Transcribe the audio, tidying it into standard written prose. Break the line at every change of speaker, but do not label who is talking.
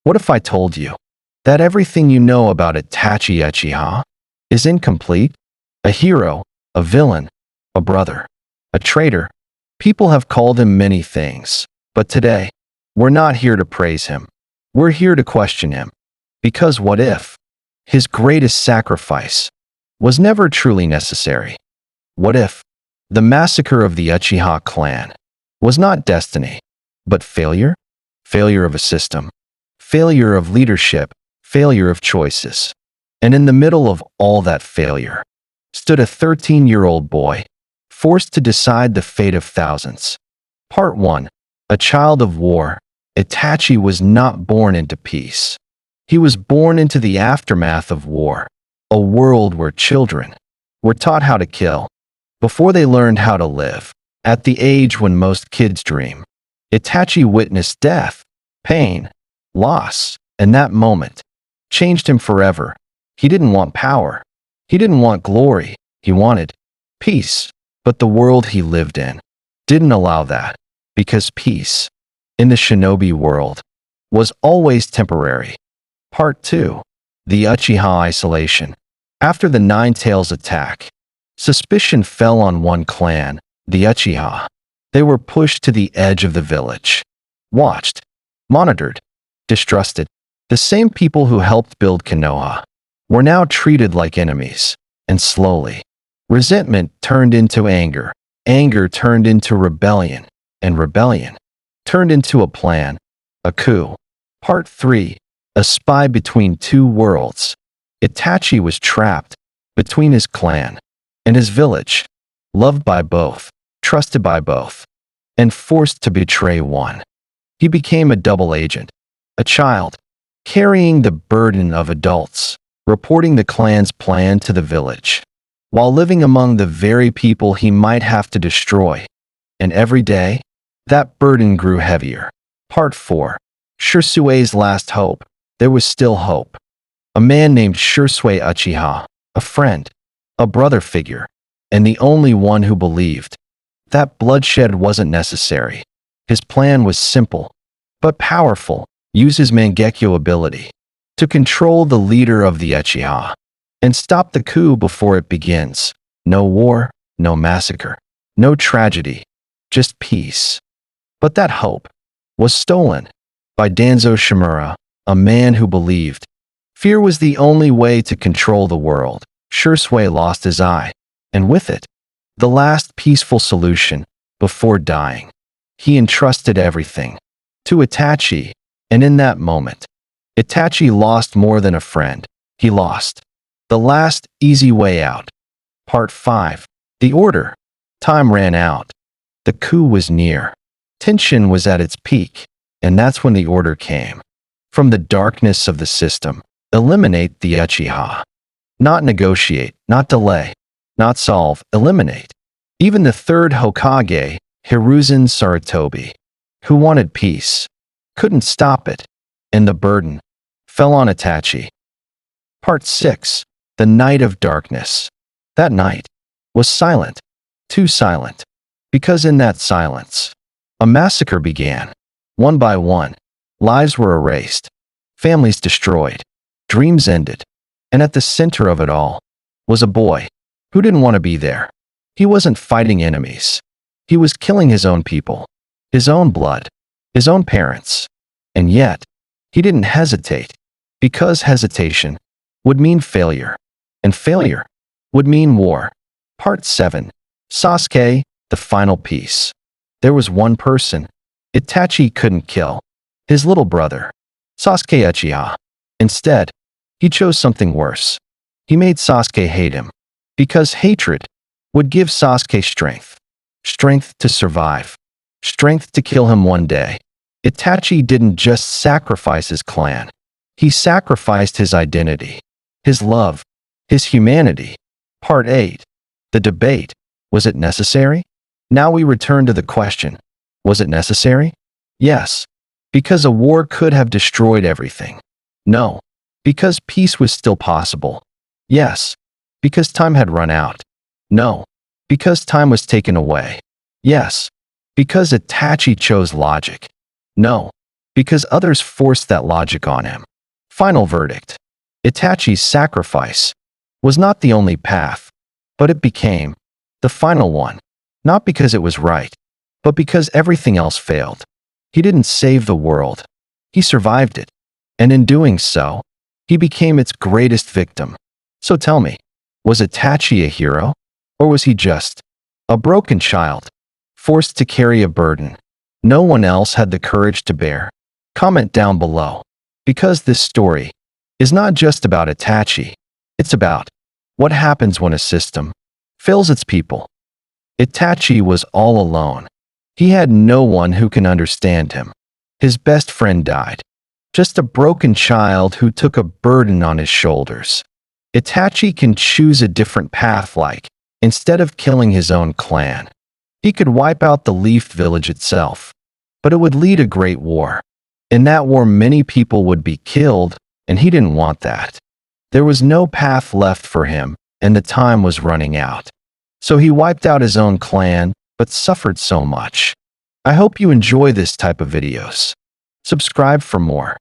What if I told you that everything you know about Itachi Uchiha is incomplete? A hero, a villain, a brother, a traitor. People have called him many things, but today, we're not here to praise him. We're here to question him. Because what if his greatest sacrifice was never truly necessary? What if the massacre of the Uchiha clan was not destiny, but failure? Failure of a system, failure of leadership, failure of choices. And in the middle of all that failure stood a 13-year-old boy, forced to decide the fate of thousands. Part 1. A child of war. Itachi was not born into peace. He was born into the aftermath of war, a world where children were taught how to kill before they learned how to live. At the age when most kids dream, Itachi witnessed death, pain, loss, and that moment changed him forever. He didn't want power. He didn't want glory. He wanted peace. But the world he lived in didn't allow that, because peace in the shinobi world was always temporary. Part 2. The Uchiha isolation. After the Nine Tails attack, suspicion fell on one clan, the Uchiha. They were pushed to the edge of the village. Watched, monitored, distrusted. The same people who helped build Konoha were now treated like enemies, and slowly, resentment turned into anger, anger turned into rebellion, and rebellion turned into a plan, a coup. Part 3. A spy between two worlds. Itachi was trapped between his clan and his village, loved by both, trusted by both, and forced to betray one. He became a double agent, a child, carrying the burden of adults, reporting the clan's plan to the village, while living among the very people he might have to destroy. And every day, that burden grew heavier. Part 4. Shisui's last hope. There was still hope. A man named Shisui Uchiha, a friend, a brother figure, and the only one who believed that bloodshed wasn't necessary. His plan was simple, but powerful. Use his mangekyou ability to control the leader of the Uchiha and stop the coup before it begins. No war, no massacre, no tragedy, just peace. But that hope was stolen by Danzo Shimura, a man who believed fear was the only way to control the world. Shisui lost his eye, and with it, the last peaceful solution. Before dying, he entrusted everything to Itachi, and in that moment, Itachi lost more than a friend. He lost the last easy way out. Part 5. The order. Time ran out. The coup was near. Tension was at its peak, and that's when the order came. From the darkness of the system, eliminate the Uchiha. Not negotiate, not delay, not solve, eliminate. Even the third Hokage, Hiruzen Sarutobi, who wanted peace, couldn't stop it, and the burden fell on Itachi. Part 6. The Night of Darkness. That night was silent, too silent, because in that silence, a massacre began. One by one, lives were erased, families destroyed, dreams ended, and at the center of it all was a boy who didn't want to be there. He wasn't fighting enemies. He was killing his own people, his own blood, his own parents. And yet, he didn't hesitate, because hesitation would mean failure, and failure would mean war. Part 7. Sasuke, the final piece. There was one person Itachi couldn't kill, his little brother, Sasuke Uchiha. Instead, he chose something worse. He made Sasuke hate him, because hatred would give Sasuke strength. Strength to survive. Strength to kill him one day. Itachi didn't just sacrifice his clan. He sacrificed his identity, his love, his humanity. Part 8. The debate. Was it necessary? Now we return to the question. Was it necessary? Yes. Because a war could have destroyed everything. No. Because peace was still possible. Yes. Because time had run out. No. Because time was taken away. Yes. Because Itachi chose logic. No. because others forced that logic on him. Final verdict. Itachi's sacrifice was not the only path, but it became the final one, not because it was right, but because everything else failed. He didn't save the world. He survived it. And in doing so, he became its greatest victim. So tell me, was Itachi a hero? Or was he just a broken child, forced to carry a burden no one else had the courage to bear? Comment down below, because this story is not just about Itachi. It's about what happens when a system fails its people. Itachi was all alone. He had no one who can understand him. His best friend died. Just a broken child who took a burden on his shoulders. Itachi can choose a different path, like, instead of killing his own clan, he could wipe out the Leaf Village itself. But it would lead a great war. In that war, many people would be killed, and he didn't want that. There was no path left for him, and the time was running out. So he wiped out his own clan, but suffered so much. I hope you enjoy this type of videos. Subscribe for more.